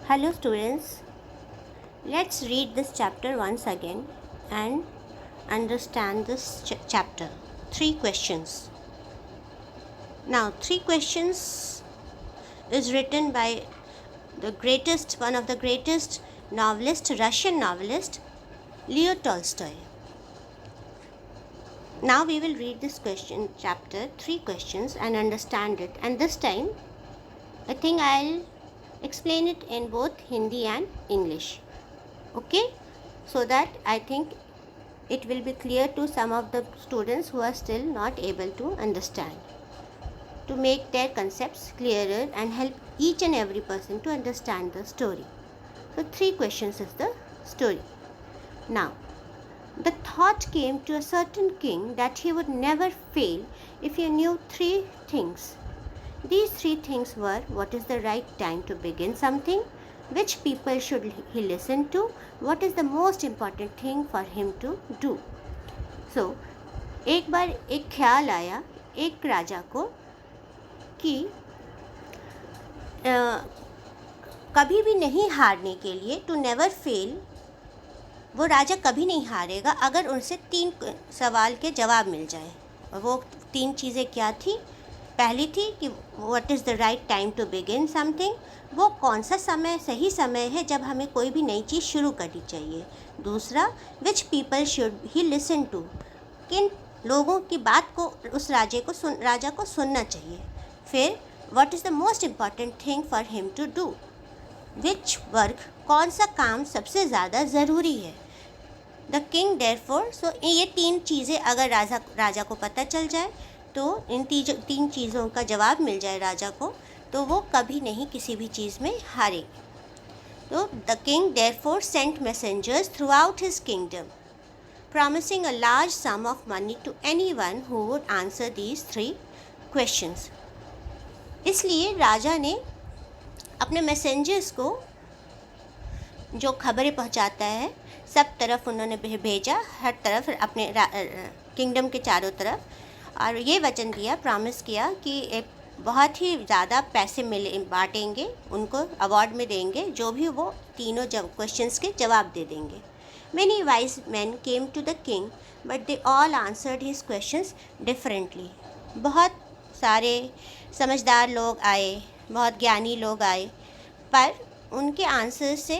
Hello students, let's read this chapter once again and understand this chapter. 3 questions. Now 3 questions is written by one of the greatest Russian novelist, Leo Tolstoy. Now we will read this chapter, 3 questions, and understand it. And this time I think I'll explain it in both Hindi and English. Okay, so that I think it will be clear to some of the students who are still not able to understand, to make their concepts clearer and help each and every person to understand the story. So 3 questions is the story. Now, the thought came to a certain king that he would never fail if he knew 3 things. These 3 things were: what is the right time to begin something, which people should he listen to, what is the most important thing for him to do. So, एक बार एक ख्याल आया एक राजा को कि कभी भी नहीं हारने के लिए, टू नेवर फेल, वो राजा कभी नहीं हारेगा अगर उनसे 3 सवाल के जवाब मिल जाए. और वो 3 चीज़ें क्या थी? पहली थी कि what is the right time to begin something, वो कौन सा सही समय है जब हमें कोई भी नई चीज़ शुरू करनी चाहिए. दूसरा, which people should he listen to, किन लोगों की बात को उस राजा को सुनना चाहिए. फिर, what is the most important thing for him to do, which work, कौन सा काम सबसे ज़्यादा ज़रूरी है. द किंग देयरफॉर, सो ये 3 चीज़ें अगर राजा को पता चल जाए, तो इन 3 चीज़ों का जवाब मिल जाए राजा को, तो वो कभी नहीं किसी भी चीज़ में हारेगी. तो the king therefore sent messengers throughout his kingdom, promising a large sum of money to anyone who would answer these 3 questions. इसलिए राजा ने अपने मैसेंजर्स को, जो खबरें पहुंचाता है, सब तरफ उन्होंने भेजा, हर तरफ अपने किंगडम के चारों तरफ, और ये वचन दिया, प्रॉमिस किया कि बहुत ही ज़्यादा पैसे बांटेंगे, उनको अवार्ड में देंगे जो भी वो तीनों क्वेश्चंस के जवाब दे देंगे. Many wise men came to the king, but they all answered his questions differently. बहुत सारे समझदार लोग आए, बहुत ज्ञानी लोग आए, पर उनके आंसर से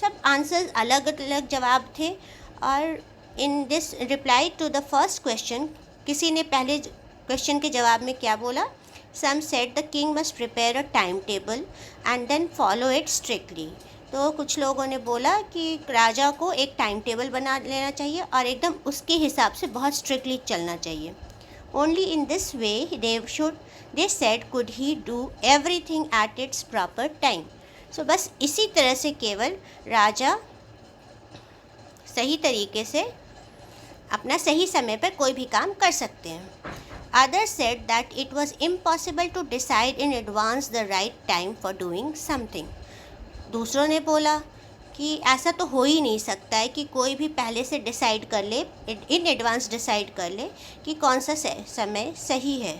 सब आंसर्स अलग अलग जवाब थे. और in this reply to the first question, किसी ने पहले क्वेश्चन के जवाब में क्या बोला? Some said the king must prepare a timetable and then follow it strictly. तो कुछ लोगों ने बोला कि राजा को एक टाइम टेबल बना लेना चाहिए और एकदम उसके हिसाब से बहुत स्ट्रिक्टली चलना चाहिए. Only in this way they said could he do everything at its proper time. So बस इसी तरह से केवल राजा सही तरीके से अपना सही समय पर कोई भी काम कर सकते हैं. Others said that it was impossible to decide in advance the right time for doing something. दूसरों ने बोला कि ऐसा तो हो ही नहीं सकता है कि कोई भी पहले से डिसाइड कर ले, इन एडवांस डिसाइड कर ले कि कौन सा समय सही है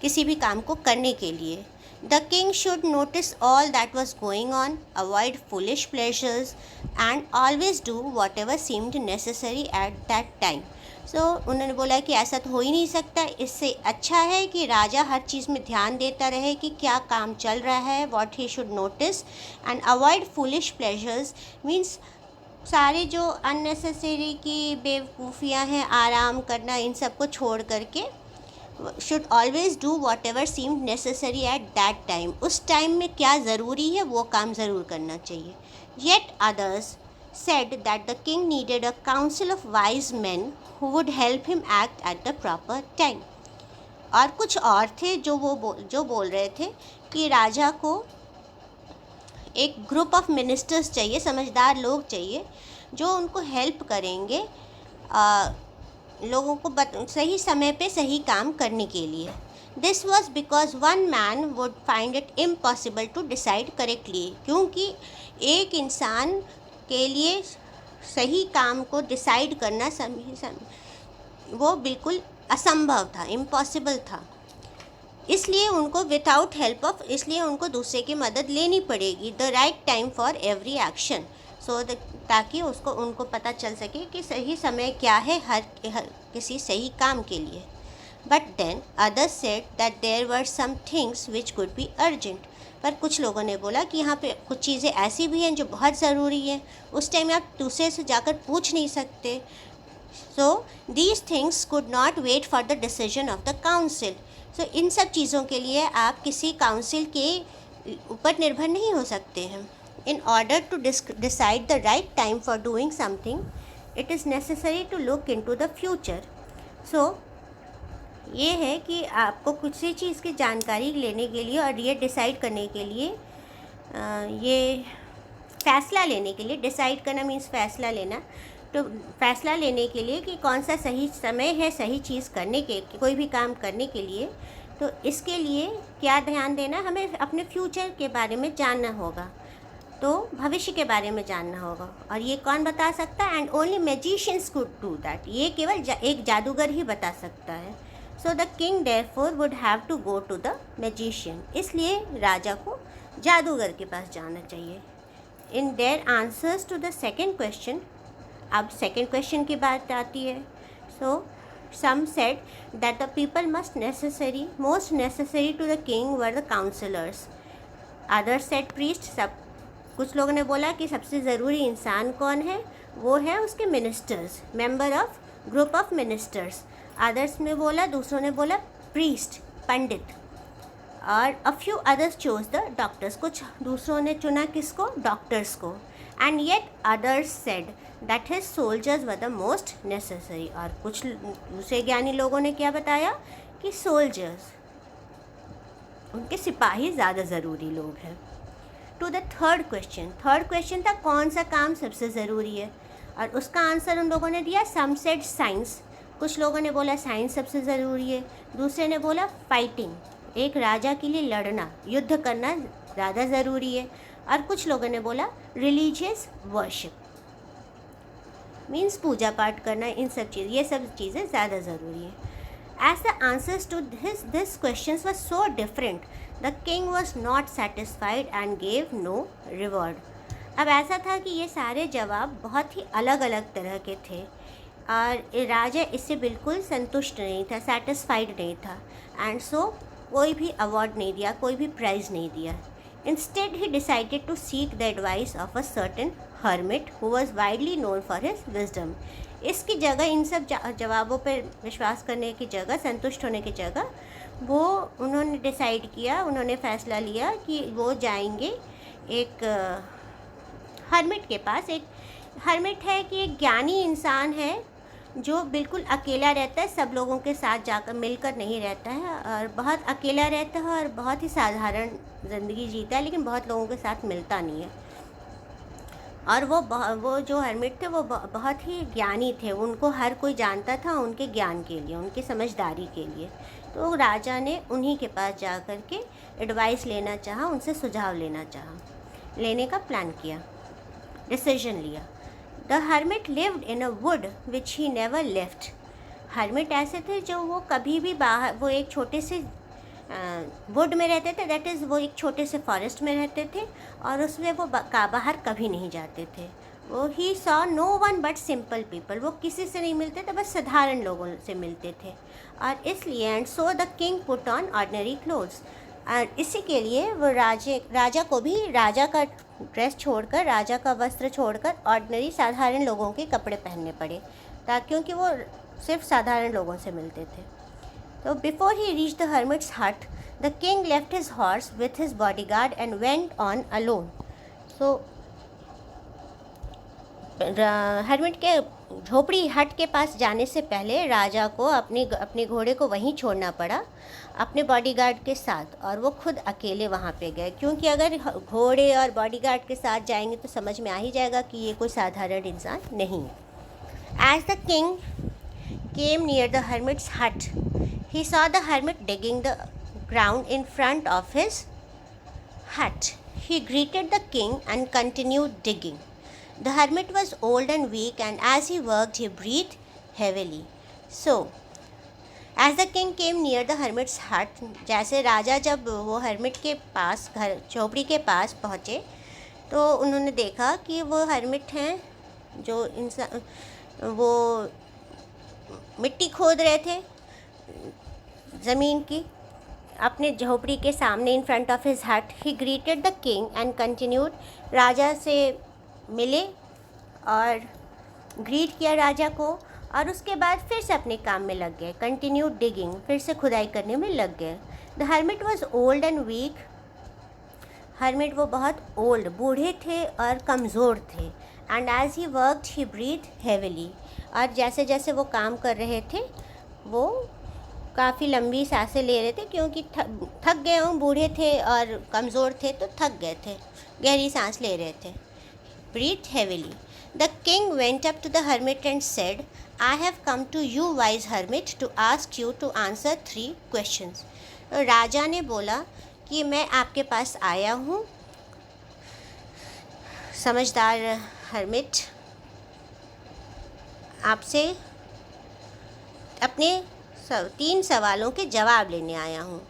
किसी भी काम को करने के लिए. The king should notice all that was going on, avoid foolish pleasures and always do whatever seemed necessary at that time. So उन्होंने बोला कि ऐसा तो हो ही नहीं सकता, इससे अच्छा है कि राजा हर चीज़ में ध्यान देता रहे कि क्या काम चल रहा है, what he should notice, and avoid foolish pleasures means सारे जो अननेसेसरी की बेवकूफ़ियाँ हैं, आराम करना, इन सब को छोड़ करके should always do whatever seemed necessary at that time, उस टाइम में क्या ज़रूरी है वो काम ज़रूर करना चाहिए. Yet others said that the king needed a council of wise men who would help him act at the proper time. और कुछ और थे जो बोल रहे थे कि राजा को एक ग्रुप ऑफ मिनिस्टर्स चाहिए, समझदार लोग चाहिए जो उनको हेल्प करेंगे लोगों को सही समय पे सही काम करने के लिए. This was because one man would find it impossible to decide correctly. क्योंकि एक इंसान के लिए सही काम को डिसाइड करना वो बिल्कुल असंभव था, इम्पॉसिबल था. इसलिए उनको विदाउट हेल्प ऑफ, इसलिए उनको दूसरे की मदद लेनी पड़ेगी। The right time for every action, so ताकि उसको उनको पता चल सके कि सही समय क्या है हर किसी सही काम के लिए। But then others said that there were some things which could be urgent, पर कुछ लोगों ने बोला कि यहाँ पे कुछ चीज़ें ऐसी भी हैं जो बहुत ज़रूरी हैं, उस टाइम आप दूसरे से जाकर पूछ नहीं सकते। So these things could not wait for the decision of the council, so इन सब चीज़ों के लिए आप किसी काउंसिल के ऊपर निर्भर नहीं हो सकते हैं। In order to decide the right time for doing something it is necessary to look in to the future. So ये है कि आपको कुछ ही चीज़ की जानकारी लेने के लिए और ये डिसाइड करने के लिए, ये फ़ैसला लेने के लिए, डिसाइड करना मीन्स फ़ैसला लेना, तो फ़ैसला लेने के लिए कि कौन सा सही समय है सही चीज़ करने के, कोई भी काम करने के लिए, तो इसके लिए क्या ध्यान देना, हमें अपने फ्यूचर के बारे में जानना होगा, तो भविष्य के बारे में जानना होगा। और ये कौन बता सकता है? And only magicians could do that, ये केवल एक जादूगर ही बता सकता है। So the king therefore would have to go to the magician, इसलिए राजा को जादूगर के पास जाना चाहिए। In their answers to the second question, अब सेकेंड क्वेश्चन की बात आती है। So some said that the people most necessary to the king were the counsellors, others said priest, सब कुछ लोगों ने बोला कि सबसे ज़रूरी इंसान कौन है, वो है उसके ministers, member of group of ministers. Others ने बोला, दूसरों ने बोला प्रीस्ट, पंडित, और a few others chose the doctors, कुछ दूसरों ने चुना किसको? डॉक्टर्स को। And yet others said that his soldiers were the most necessary, और कुछ दूसरे ज्ञानी लोगों ने क्या बताया कि सोल्जर्स, उनके सिपाही ज़्यादा ज़रूरी लोग हैं। टू द थर्ड क्वेश्चन था कौन सा काम सबसे ज़रूरी है, और उसका आंसर उन लोगों ने दिया सम सेड साइंस, कुछ लोगों ने बोला साइंस सबसे ज़रूरी है, दूसरे ने बोला फाइटिंग, एक राजा के लिए लड़ना, युद्ध करना ज़्यादा ज़रूरी है, और कुछ लोगों ने बोला रिलीजियस वर्शिप मीन्स पूजा पाठ करना, इन सब चीज़, ये सब चीज़ें ज़्यादा ज़रूरी है। As the answers to this questions were so different the king was not satisfied and gave no reward. अब ऐसा था कि ये सारे जवाब बहुत ही अलग अलग तरह के थे और राजा इससे बिल्कुल संतुष्ट नहीं था, सेटिस्फाइड नहीं था, एंड सो कोई भी अवार्ड नहीं दिया, कोई भी प्राइज़ नहीं दिया। Instead he decided to seek the advice of a certain hermit who was widely known for his wisdom. इसकी जगह, इन सब जवाबों पर विश्वास करने की जगह, संतुष्ट होने की जगह, वो उन्होंने डिसाइड किया, उन्होंने फ़ैसला लिया कि वो जाएंगे एक हर्मिट के पास। एक हर्मिट है कि एक ज्ञानी इंसान है जो बिल्कुल अकेला रहता है, सब लोगों के साथ जाकर मिलकर नहीं रहता है, और बहुत अकेला रहता है और बहुत ही साधारण ज़िंदगी जीता है, लेकिन बहुत लोगों के साथ मिलता नहीं है। और वो जो हर्मिट थे वो बहुत ही ज्ञानी थे, उनको हर कोई जानता था उनके ज्ञान के लिए, उनकी समझदारी के लिए। तो राजा ने उन्हीं के पास जा कर के एडवाइस लेना चाहा, उनसे सुझाव लेने का प्लान किया, डिसीजन लिया। The hermit lived in a would which he never left. Hermit ऐसे थे जो वो कभी भी बाहर, वो एक छोटे से वुड में रहते थे, दैट इज़ वो एक छोटे से फॉरेस्ट में रहते थे, और उसमें वो बाहर कभी नहीं जाते थे। वो he saw no one but simple people, वो किसी से नहीं मिलते थे, बस साधारण लोगों से मिलते थे। और इसलिए and so the king put on ordinary clothes, और इसी के लिए वो राजा को भी राजा का ड्रेस छोड़कर, राजा का वस्त्र छोड़कर ऑर्डिनरी साधारण लोगों के कपड़े पहनने पड़े, क्योंकि वो सिर्फ साधारण लोगों से मिलते थे। तो before he reach the hermit's hut the king left his horse with his bodyguard and went on alone. So hermit के झोपड़ी हट के पास जाने से पहले राजा को अपने घोड़े को वहीं छोड़ना पड़ा अपने बॉडीगार्ड के साथ, और वो खुद अकेले वहाँ पे गए, क्योंकि अगर घोड़े और बॉडीगार्ड के साथ जाएंगे तो समझ में आ ही जाएगा कि ये कोई साधारण इंसान नहीं है। As the king came near the hermit's hut, he saw the hermit digging the ground in front of his hut. He greeted the king and continued digging. The hermit was old and weak, and as he worked, he breathed heavily. So, as the king came near the hermit's hut, जैसे राजा जब वो hermit के पास, घर झोपड़ी के पास पहुँचे, तो उन्होंने देखा कि वो हर्मिट हैं जो इंसान, वो मिट्टी खोद रहे थे ज़मीन की अपने झोपड़ी के सामने, in front of his hut. He greeted the king and continued, राजा से मिले और ग्रीट किया राजा को, और उसके बाद फिर से अपने काम में लग गए। कंटिन्यूड डिगिंग, फिर से खुदाई करने में लग गए। The hermit was old and weak, hermit वो बहुत ओल्ड, बूढ़े थे और कमज़ोर थे। And as he worked he breathe heavily, और जैसे जैसे वो काम कर रहे थे वो काफ़ी लंबी सांसें ले रहे थे, क्योंकि थक गए हों, बूढ़े थे और कमज़ोर थे तो थक गए थे, गहरी सांस ले रहे थे। Breathe heavily. The king went up to the hermit and said, I have come to you wise hermit to ask you to answer 3 questions. राजा ने बोला कि मैं आपके पास आया हूँ समझदार हर्मिट, आपसे अपने 3 सवालों के जवाब लेने आया हूँ।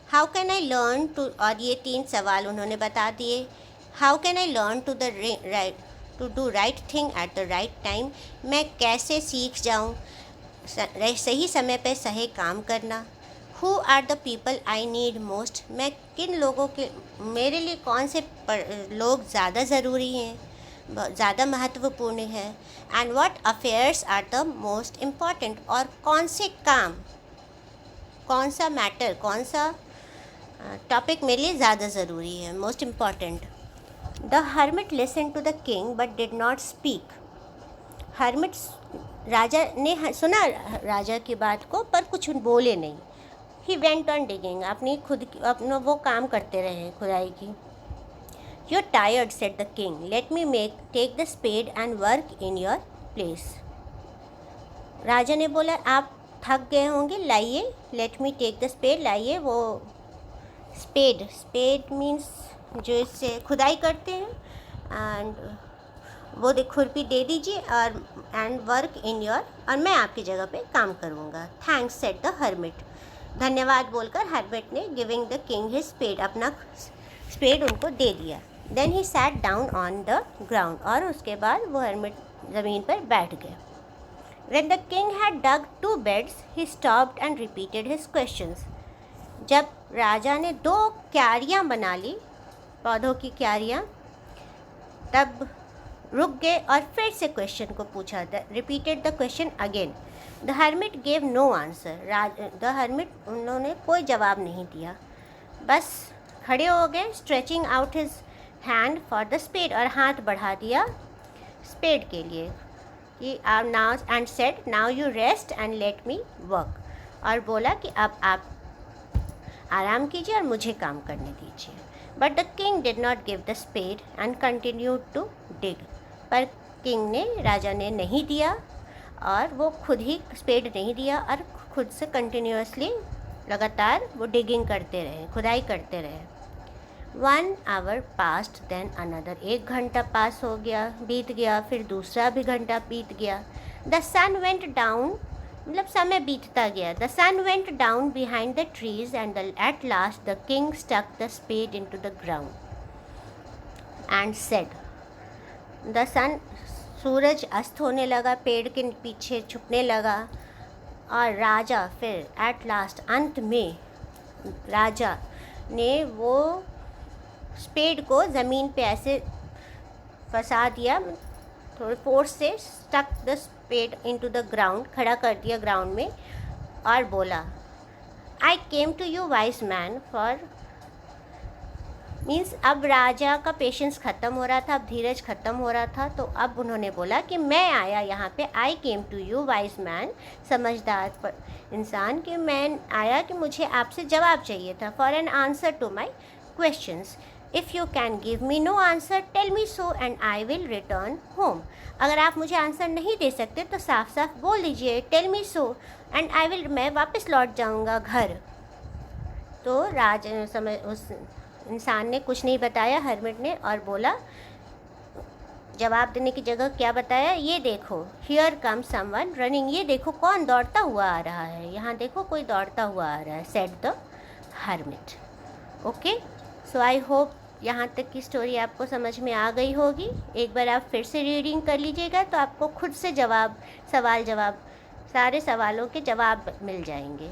How can I learn to, और ये 3 सवाल उन्होंने बता दिए। How can I learn to do right thing at the right time, मैं कैसे सीख जाऊँ सही समय पर सही काम करना। Who are the people I need most, मैं किन लोगों के, मेरे लिए कौन से लोग ज़्यादा ज़रूरी हैं, ज़्यादा महत्वपूर्ण है। And what affairs are the most important, और कौन से काम, कौन सा मैटर, कौन सा टॉपिक मेरे लिए ज़्यादा ज़रूरी है, most important. The hermit listen to the king but did not speak, hermit, राजा ने सुना राजा की बात को पर कुछ बोले नहीं। ही वेंट ऑन डिगिंग, अपना वो काम करते रहे खुदाई की। You are tired said the king, let me take the spade and work in your place. राजा ने बोला आप थक गए होंगे, लाइए, let me take the spade, लाइए वो स्पेड मीन्स जो इससे खुदाई करते हैं, एंड वो खुरपी दे दीजिए, और एंड वर्क इन योर, और मैं आपकी जगह पे काम करूँगा। थैंक्स सेड द हर्मिट, धन्यवाद बोलकर हर्मिट ने giving the king his spade, अपना स्पेड उनको दे दिया। Then he sat down on the ground, और उसके बाद वो हर्मिट ज़मीन पर बैठ गए। When the king had dug 2 beds, he stopped and repeated his questions. जब राजा ने 2 क्यारियाँ बना ली, पौधों की क्यारियाँ, तब रुक गए और फिर से क्वेश्चन को पूछा। Repeated the question again. The hermit gave no answer, the hermit, उन्होंने कोई जवाब नहीं दिया, बस खड़े हो गए। Stretching out his hand for the spade, और हाथ बढ़ा दिया स्पेड के लिए कि now, and said now you rest and let me work, और बोला कि अब आप आराम कीजिए और मुझे काम करने दीजिए। But the king did not give the spade and continued to dig, पर किंग ने, राजा ने नहीं दिया, और वो खुद ही स्पेड नहीं दिया, और खुद से कंटिन्यूसली लगातार वो डिगिंग करते रहे, खुदाई करते रहे। 1 hour passed, then another, 1 घंटा पास हो गया, बीत गया, फिर दूसरा भी घंटा बीत गया। द सन वेंट डाउन, मतलब समय बीतता गया। The sun went down behind the trees and at last the king stuck the spade into the ground and said, the sun, सूरज अस्त होने लगा, पेड़ के पीछे छुपने लगा, और राजा फिर एट लास्ट, अंत में राजा ने वो स्पेड को ज़मीन पे ऐसे फंसा दिया, थोड़े फोर्स से, stuck the spade into the ground, खड़ा कर दिया ग्राउंड में, और बोला I came to you wise man for, means अब राजा का पेशेंस ख़त्म हो रहा था, अब धीरज ख़त्म हो रहा था, तो अब उन्होंने बोला कि मैं आया यहाँ पे, I came to you wise man, समझदार इंसान, कि मैं आया कि मुझे आपसे जवाब चाहिए था, for an answer to my questions. If you can give me no answer tell me so and I will return home, अगर आप मुझे आंसर नहीं दे सकते तो साफ साफ बोल दीजिए, tell me so and I will, मैं वापस लौट जाऊँगा घर। तो उस इंसान ने कुछ नहीं बताया, हर्मिट ने, और बोला जवाब देने की जगह क्या बताया, ये देखो, हियर कम समवन रनिंग, ये देखो कौन दौड़ता हुआ आ रहा है, यहाँ देखो कोई दौड़ता हुआ आ रहा है, said the hermit. Okay, so I hope यहाँ तक की स्टोरी आपको समझ में आ गई होगी। एक बार आप फिर से रीडिंग कर लीजिएगा तो आपको खुद से सवाल जवाब सारे सवालों के जवाब मिल जाएंगे।